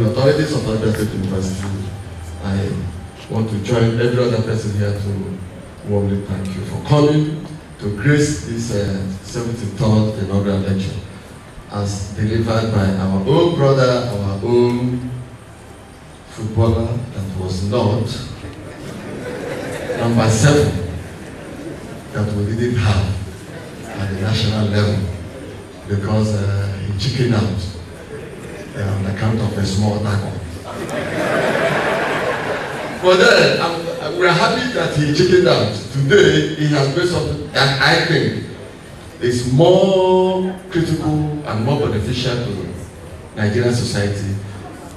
The authorities of Abia State University, I want to join every other person here to warmly thank you for coming to grace this 73rd inaugural lecture as delivered by our own brother, our own footballer that was not number 7 that we didn't have at the national level because he chickened out on account of a small tackle. But then we're happy that he chickened out. Today he has made something that I think is more critical and more beneficial to Nigerian society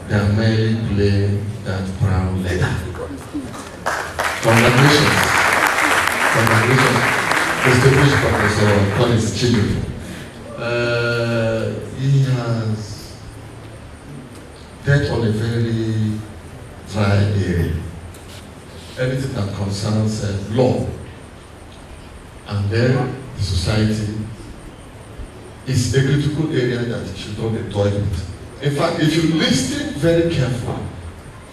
than merely playing that brown leather. Congratulations. Congratulations. Distinguished Professor Collins Chijioke. He has dealt on a very dry area. Anything that concerns law and then the society is a critical area that you should not be toyed with. In fact, if you listen very carefully,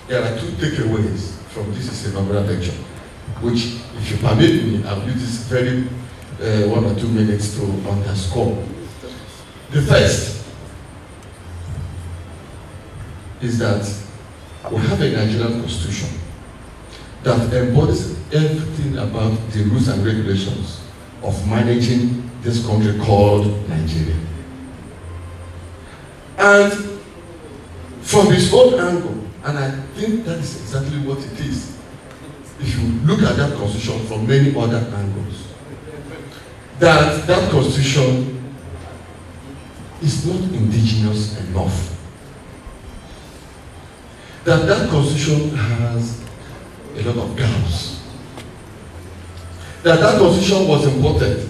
there are 2 takeaways from this inaugural lecture, which, if you permit me, I'll use this very 1 or 2 minutes to underscore. The first is that we have a Nigerian constitution that embodies everything about the rules and regulations of managing this country called Nigeria. And from his own angle, and I think that is exactly what it is, if you look at that constitution from many other angles, that constitution is not indigenous enough. That constitution has a lot of gaps. That constitution was imported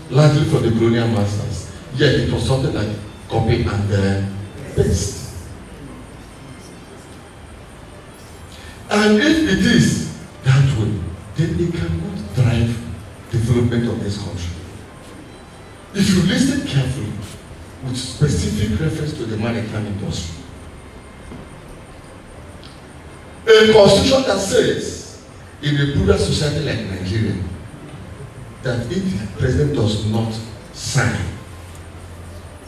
largely from the colonial masters, yet it was something like copy and paste. And if it is that way, then it cannot drive development of this country. If you listen carefully, with specific reference to the maritime industry, a constitution that says in a plural society like Nigeria that if the president does not sign,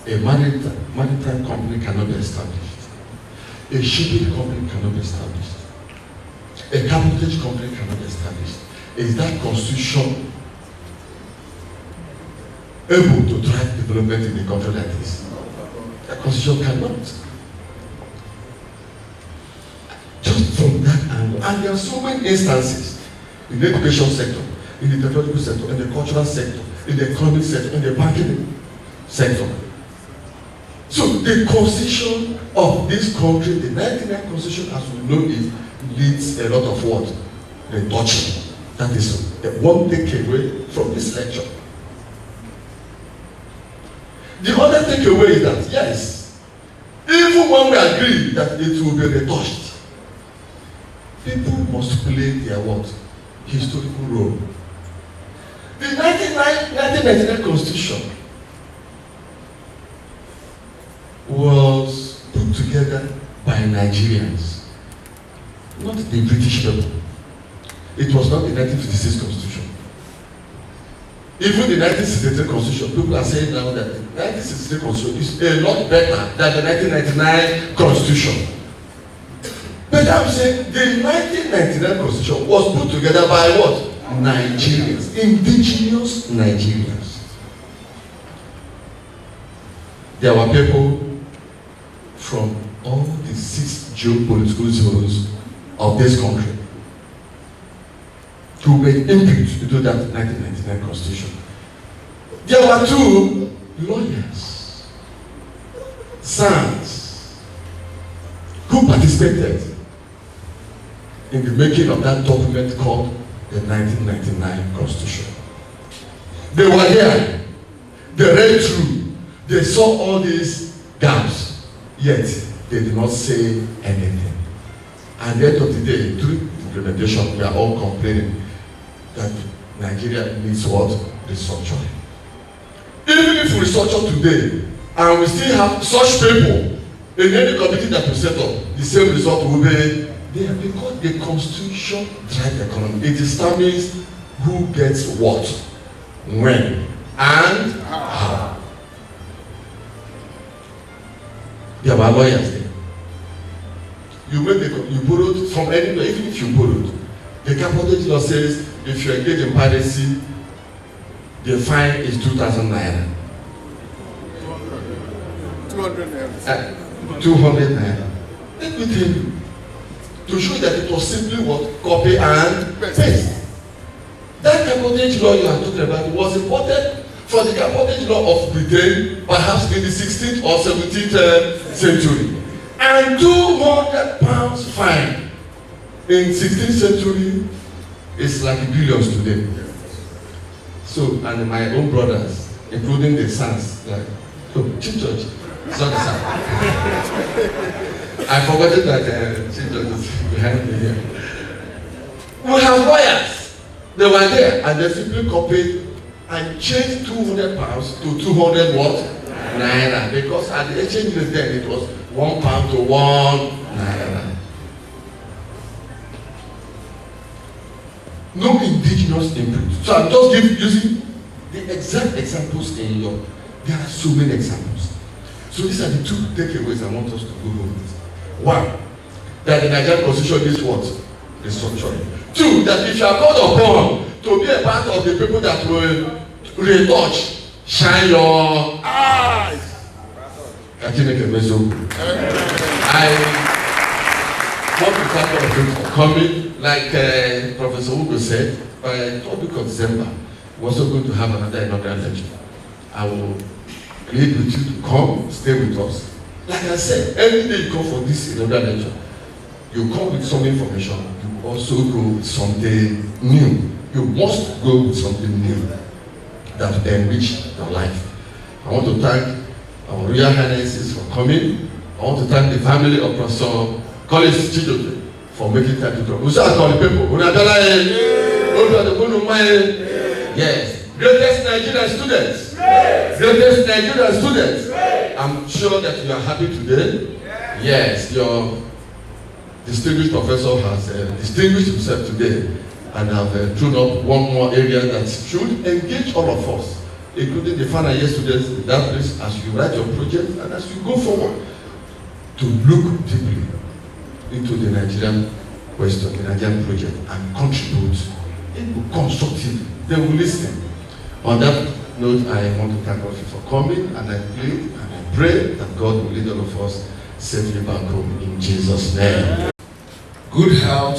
a maritime company cannot be established, a shipping company cannot be established, a cabotage company cannot be established. Is that constitution able to drive development in a country like this? The constitution cannot. Just from that angle, and there are so many instances in the education sector, in the technological sector, in the cultural sector, in the economic sector, in the banking sector. So the constitution of this country, the 1999 constitution as we know it, leads a lot of what? The torture. That is the one takeaway from this lecture. The other takeaway is that, yes, even when we agree that it will be retouched, people must play their what? Historical role. The 1999 Constitution was put together by Nigerians, not the British people. It was not the 1956 Constitution. Even the 1963 Constitution, people are saying now that the 1963 Constitution is a lot better than the 1999 Constitution. But I'm saying the 1999 Constitution was put together by what? Nigerians, indigenous Nigerians. There were people from all the 6 geopolitical zones of this country who made input into that 1999 Constitution. There were 2 lawyers, sons, who participated in the making of that document called the 1999 Constitution. They were here, they read through, they saw all these gaps, yet they did not say anything. At the end of the day, through implementation, we are all complaining that Nigeria needs what? Restructuring. Even if we restructure today, and we still have such people In any committee that we set up, the same result will be there, because the constitution drives the economy. It determines who gets what, when, and how. There were lawyers there. You borrowed from anywhere, even if you borrowed. The capital law says if you engage in piracy, the fine is 2,000 naira. 200 naira. 200 naira. Let me tell you, to show that it was simply what? Copy and paste. That cabotage law you are talking about was imported for the cabotage law of Britain, perhaps in the 16th or 17th century. And 200 pounds fine in 16th century is like billions today. So, and my own brothers, including the sons, like, Chijioke, sorry, son. I forgot that Chijioke is behind me here. We have lawyers. They were there and they simply copied and changed 200 pounds to 200 what? Naira. Because at the exchange rate then it was 1 pound to 1 naira. No indigenous input. So I'm just using the exact examples in your. There are so many examples. So these are the two takeaways I want us to go home with. One, that the Nigerian constitution is what? Restructuring. Two, that if you are called upon to be a part of the people that will retouch, shine your eyes. I want to thank all of you for coming. Like Professor Ugo said, by 3rd week of December, we're also going to have another inaugural lecture. I will plead with you to come, stay with us. Like I said, every day you come for this inaugural lecture, you come with some information, you also go with something new. You must go with something new that will enrich your life. I want to thank our Royal Highnesses for coming. I want to thank the family of Professor Chijioke for making time to come. We shall call the people. Yes. Greatest Nigerian students. Greatest Nigerian students. I'm sure that you are happy today. Yes, your distinguished professor has distinguished himself today and have thrown up one more area that should engage all of us, including the final year students in that place, as you write your project and as you go forward to look deeply into the Nigerian question, the Nigerian project, and contribute constructively. They will listen. On that note, I want to thank all of you for coming, and I plead and I pray that God will lead all of us safely back home in Jesus' name. Good health.